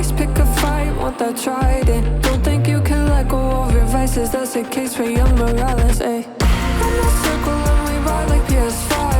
always pick a fight, want that trident. Don't think you can let go of your vices, that's the case for young Morales, ayy. In a circle and we ride like PS5.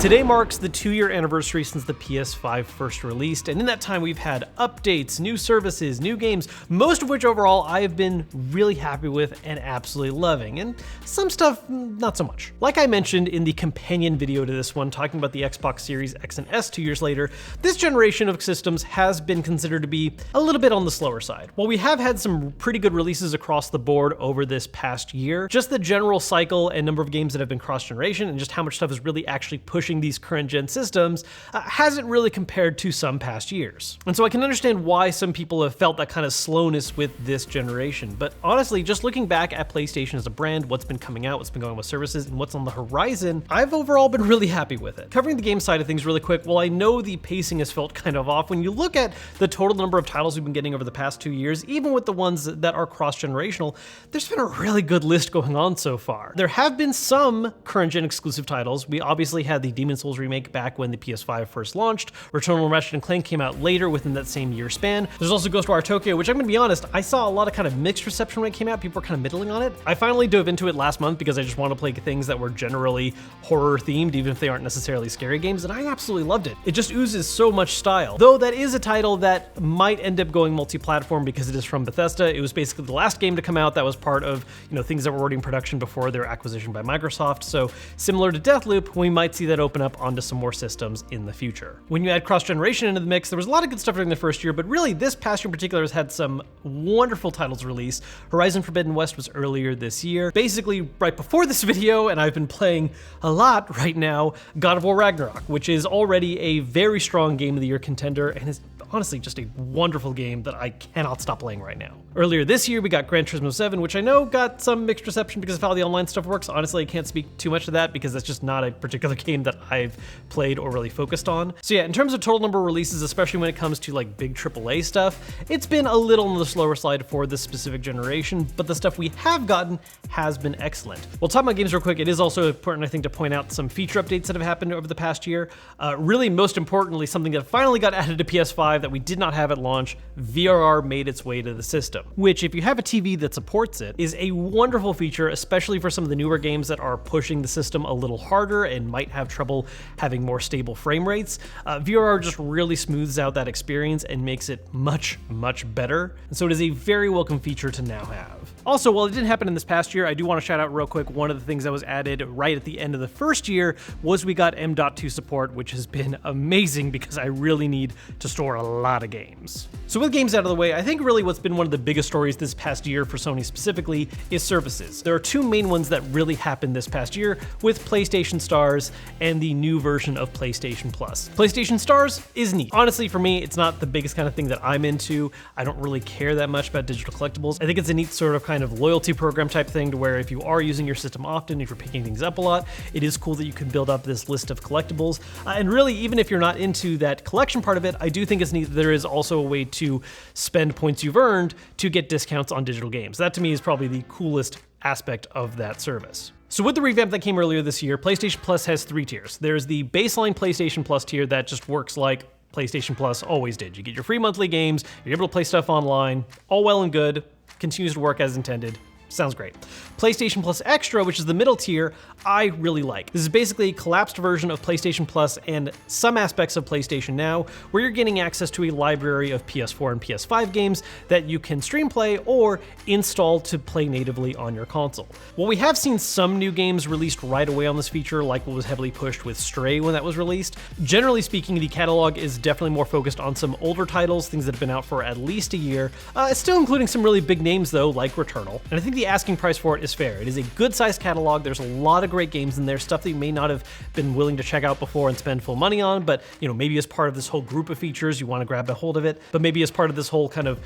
Today marks the 2-year anniversary since the PS5 first released, and in that time we've had updates, new services, new games, most of which overall I have been really happy with and absolutely loving, and some stuff not so much. Like I mentioned in the companion video to this one, talking about the Xbox Series X and S 2 years later, this generation of systems has been considered to be a little bit on the slower side. While we have had some pretty good releases across the board over this past year, just the general cycle and number of games that have been cross-generation and just how much stuff is really actually pushing these current gen systems hasn't really compared to some past years. And so I can understand why some people have felt that kind of slowness with this generation. But honestly, just looking back at PlayStation as a brand, what's been coming out, what's been going on with services, and what's on the horizon, I've overall been really happy with it. Covering the game side of things really quick, while I know the pacing has felt kind of off, when you look at the total number of titles we've been getting over the past 2 years, even with the ones that are cross-generational, there's been a really good list going on so far. There have been some current gen exclusive titles. We obviously had the Demon's Souls remake back when the PS5 first launched. Returnal and Ratchet & Clank came out later within that same year span. There's also Ghostwire Tokyo, which I'm gonna be honest, I saw a lot of kind of mixed reception when it came out. People were kind of middling on it. I finally dove into it last month because I just want to play things that were generally horror themed, even if they aren't necessarily scary games, and I absolutely loved it. It just oozes so much style. Though that is a title that might end up going multi-platform because it is from Bethesda. It was basically the last game to come out that was part of, things that were already in production before their acquisition by Microsoft. So similar to Deathloop, we might see that open up onto some more systems in the future. When you add cross-generation into the mix, there was a lot of good stuff during the first year, but really this past year in particular has had some wonderful titles released. Horizon Forbidden West was earlier this year. Basically right before this video, and I've been playing a lot right now, God of War Ragnarok, which is already a very strong Game of the Year contender and is honestly just a wonderful game that I cannot stop playing right now. Earlier this year, we got Gran Turismo 7, which I know got some mixed reception because of how the online stuff works. Honestly, I can't speak too much to that because that's just not a particular game that I've played or really focused on. So yeah, in terms of total number of releases, especially when it comes to like big AAA stuff, it's been a little on the slower side for this specific generation, but the stuff we have gotten has been excellent. We'll talk about games real quick. It is also important, I think, to point out some feature updates that have happened over the past year. Really, most importantly, something that finally got added to PS5 that we did not have at launch, VRR made its way to the system, which if you have a TV that supports it, is a wonderful feature, especially for some of the newer games that are pushing the system a little harder and might have trouble having more stable frame rates. VRR just really smooths out that experience and makes it much, much better. And so it is a very welcome feature to now have. Also, while it didn't happen in this past year, I do want to shout out real quick, one of the things that was added right at the end of the first year was we got M.2 support, which has been amazing because I really need to store a lot of games. So with games out of the way, I think really what's been one of the biggest stories this past year for Sony specifically is services. There are two main ones that really happened this past year with PlayStation Stars and the new version of PlayStation Plus. PlayStation Stars is neat. Honestly, for me, it's not the biggest kind of thing that I'm into. I don't really care that much about digital collectibles. I think it's a neat sort of kind of loyalty program type thing to where if you are using your system often, if you're picking things up a lot, it is cool that you can build up this list of collectibles. And really, even if you're not into that collection part of it, I do think it's neat that there is also a way to spend points you've earned to get discounts on digital games. That to me is probably the coolest aspect of that service. So with the revamp that came earlier this year, PlayStation Plus has 3 tiers. There's the baseline PlayStation Plus tier that just works like PlayStation Plus always did. You get your free monthly games, you're able to play stuff online, all well and good, continues to work as intended. Sounds great. PlayStation Plus Extra, which is the middle tier, I really like. This is basically a collapsed version of PlayStation Plus and some aspects of PlayStation Now, where you're getting access to a library of PS4 and PS5 games that you can stream play or install to play natively on your console. While we have seen some new games released right away on this feature, like what was heavily pushed with Stray when that was released, generally speaking, the catalog is definitely more focused on some older titles, things that have been out for at least a year, still including some really big names though, like Returnal. And I think the asking price for it is fair. It is a good-sized catalog. There's a lot of great games in there, stuff that you may not have been willing to check out before and spend full money on, but maybe as part of this whole group of features, you want to grab a hold of it, but maybe as part of this whole kind of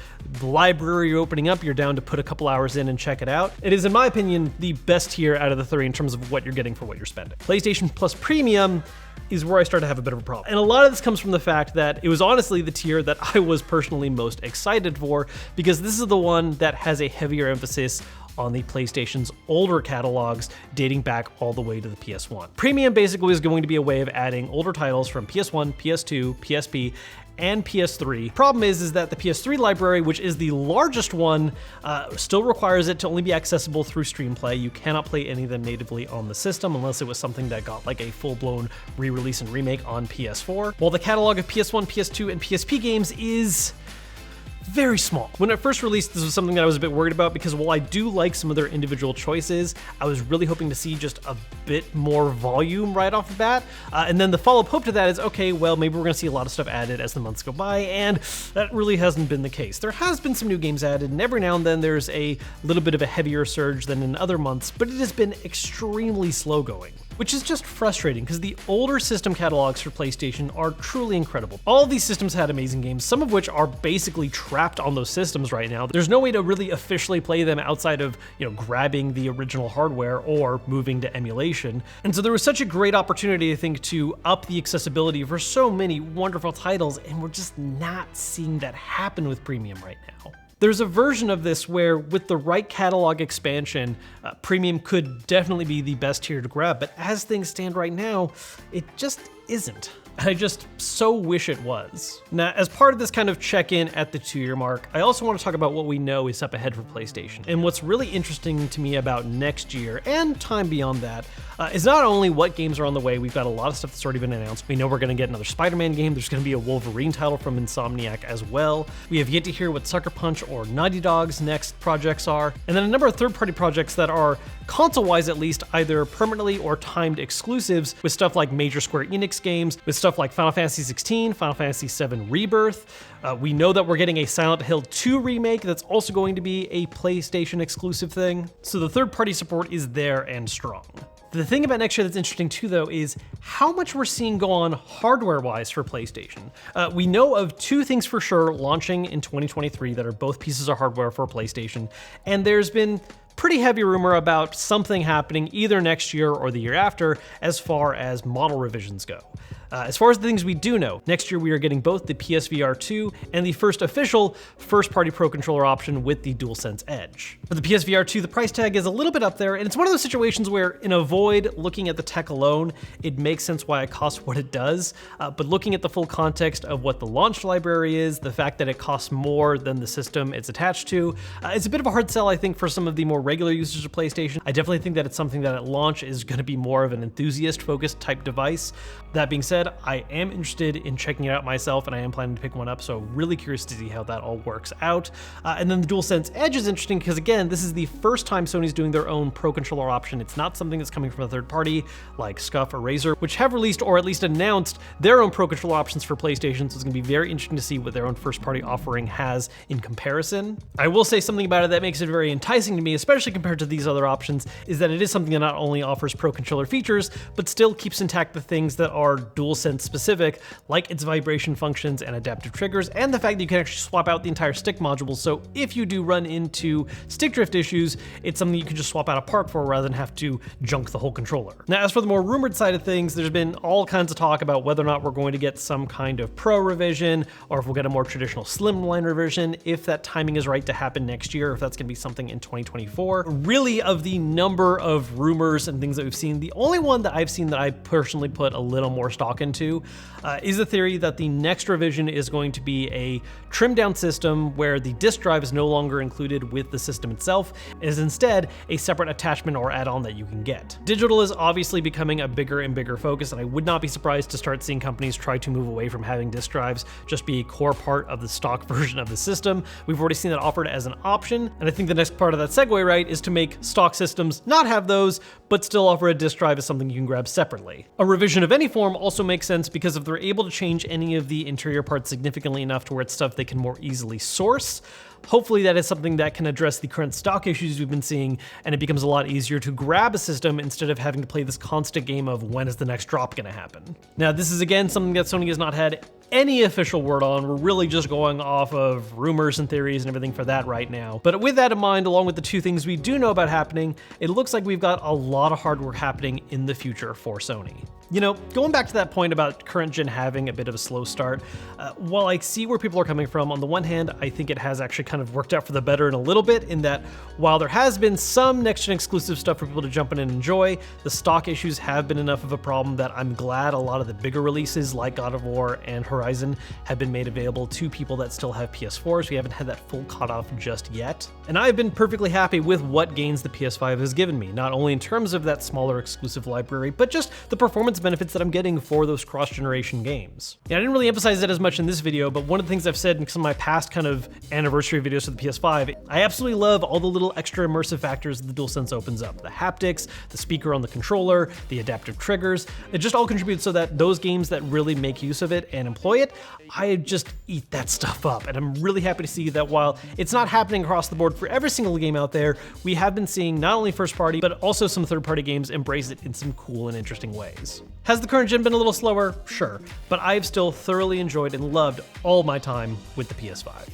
library you're opening up, you're down to put a couple hours in and check it out. It is, in my opinion, the best tier out of the 3 in terms of what you're getting for what you're spending. PlayStation Plus Premium is where I start to have a bit of a problem. And a lot of this comes from the fact that it was honestly the tier that I was personally most excited for, because this is the one that has a heavier emphasis on the PlayStation's older catalogs dating back all the way to the PS1. Premium basically is going to be a way of adding older titles from PS1, PS2, PSP, and PS3. Problem is that the PS3 library, which is the largest one, still requires it to only be accessible through Streamplay. You cannot play any of them natively on the system unless it was something that got like a full-blown re-release and remake on PS4. While the catalog of PS1, PS2, and PSP games is very small. When it first released, this was something that I was a bit worried about because while I do like some of their individual choices, I was really hoping to see just a bit more volume right off the bat. And then the follow-up hope to that is, okay, well, maybe we're gonna see a lot of stuff added as the months go by, and that really hasn't been the case. There has been some new games added, and every now and then there's a little bit of a heavier surge than in other months, but it has been extremely slow going, which is just frustrating because the older system catalogs for PlayStation are truly incredible. All of these systems had amazing games, some of which are basically trapped on those systems right now. There's no way to really officially play them outside of, grabbing the original hardware or moving to emulation. And so there was such a great opportunity, I think, to up the accessibility for so many wonderful titles, and we're just not seeing that happen with Premium right now. There's a version of this where, with the right catalog expansion, Premium could definitely be the best tier to grab, but as things stand right now, it just isn't. I just so wish it was. Now, as part of this kind of check-in at the 2-year mark, I also want to talk about what we know is up ahead for PlayStation. And what's really interesting to me about next year, and time beyond that, is not only what games are on the way. We've got a lot of stuff that's already been announced. We know we're going to get another Spider-Man game. There's going to be a Wolverine title from Insomniac as well. We have yet to hear what Sucker Punch or Naughty Dog's next projects are. And then a number of third-party projects that are, console-wise at least, either permanently or timed exclusives, with stuff like major Square Enix games, with stuff like Final Fantasy 16, Final Fantasy 7 Rebirth. We know that we're getting a Silent Hill 2 remake that's also going to be a PlayStation exclusive thing. So the third-party support is there and strong. The thing about next year that's interesting too, though, is how much we're seeing go on hardware-wise for PlayStation. We know of 2 things for sure launching in 2023 that are both pieces of hardware for PlayStation, and there's been pretty heavy rumor about something happening either next year or the year after as far as model revisions go. As far as the things we do know, next year we are getting both the PSVR 2 and the first official first-party Pro Controller option with the DualSense Edge. For the PSVR 2, the price tag is a little bit up there, and it's one of those situations where, in a void, looking at the tech alone, it makes sense why it costs what it does, but looking at the full context of what the launch library is, the fact that it costs more than the system it's attached to, it's a bit of a hard sell, I think, for some of the more regular users of PlayStation. I definitely think that it's something that at launch is going to be more of an enthusiast-focused type device. That being said, I am interested in checking it out myself, and I am planning to pick one up, so really curious to see how that all works out. And then the DualSense Edge is interesting because, again, this is the first time Sony's doing their own Pro Controller option. It's not something that's coming from a third party like Scuf or Razer, which have released or at least announced their own Pro Controller options for PlayStation, so it's going to be very interesting to see what their own first-party offering has in comparison. I will say something about it that makes it very enticing to me, especially compared to these other options, is that it is something that not only offers Pro Controller features, but still keeps intact the things that are DualSense specific, like its vibration functions and adaptive triggers, and the fact that you can actually swap out the entire stick module, so if you do run into stick drift issues, it's something you can just swap out a part for rather than have to junk the whole controller. Now, as for the more rumored side of things, there's been all kinds of talk about whether or not we're going to get some kind of Pro revision, or if we'll get a more traditional slimline revision, if that timing is right to happen next year, if that's going to be something in 2024. Really, of the number of rumors and things that we've seen, the only one that I've seen that I personally put a little more stock into is the theory that the next revision is going to be a trimmed down system where the disk drive is no longer included with the system itself, is instead a separate attachment or add-on that you can get. Digital is obviously becoming a bigger and bigger focus, and I would not be surprised to start seeing companies try to move away from having disk drives just be a core part of the stock version of the system. We've already seen that offered as an option, and I think the next part of that segue, right, is to make stock systems not have those, but still offer a disk drive as something you can grab separately. A revision of any form also makes sense because if they're able to change any of the interior parts significantly enough to where it's stuff they can more easily source, hopefully that is something that can address the current stock issues we've been seeing, and it becomes a lot easier to grab a system instead of having to play this constant game of when is the next drop going to happen. Now, this is again something that Sony has not had any official word on. We're really just going off of rumors and theories and everything for that right now. But with that in mind, along with the 2 things we do know about happening, it looks like we've got a lot of hardware happening in the future for Sony. You know, going back to that point about current gen having a bit of a slow start, while I see where people are coming from, on the one hand, I think it has actually kind of worked out for the better in a little bit, in that while there has been some next-gen exclusive stuff for people to jump in and enjoy, the stock issues have been enough of a problem that I'm glad a lot of the bigger releases like God of War and Horizon have been made available to people that still have PS4s. We haven't had that full cutoff just yet. And I've been perfectly happy with what gains the PS5 has given me, not only in terms of that smaller exclusive library, but just the performance benefits that I'm getting for those cross-generation games. And I didn't really emphasize that as much in this video, but one of the things I've said in some of my past kind of anniversary videos for the PS5, I absolutely love all the little extra immersive factors that the DualSense opens up. The haptics, the speaker on the controller, the adaptive triggers, it just all contributes so that those games that really make use of it and employ it, I just eat that stuff up. And I'm really happy to see that while it's not happening across the board for every single game out there, we have been seeing not only first party, but also some third party games embrace it in some cool and interesting ways. Has the current gen been a little slower? Sure, but I've still thoroughly enjoyed and loved all my time with the PS5.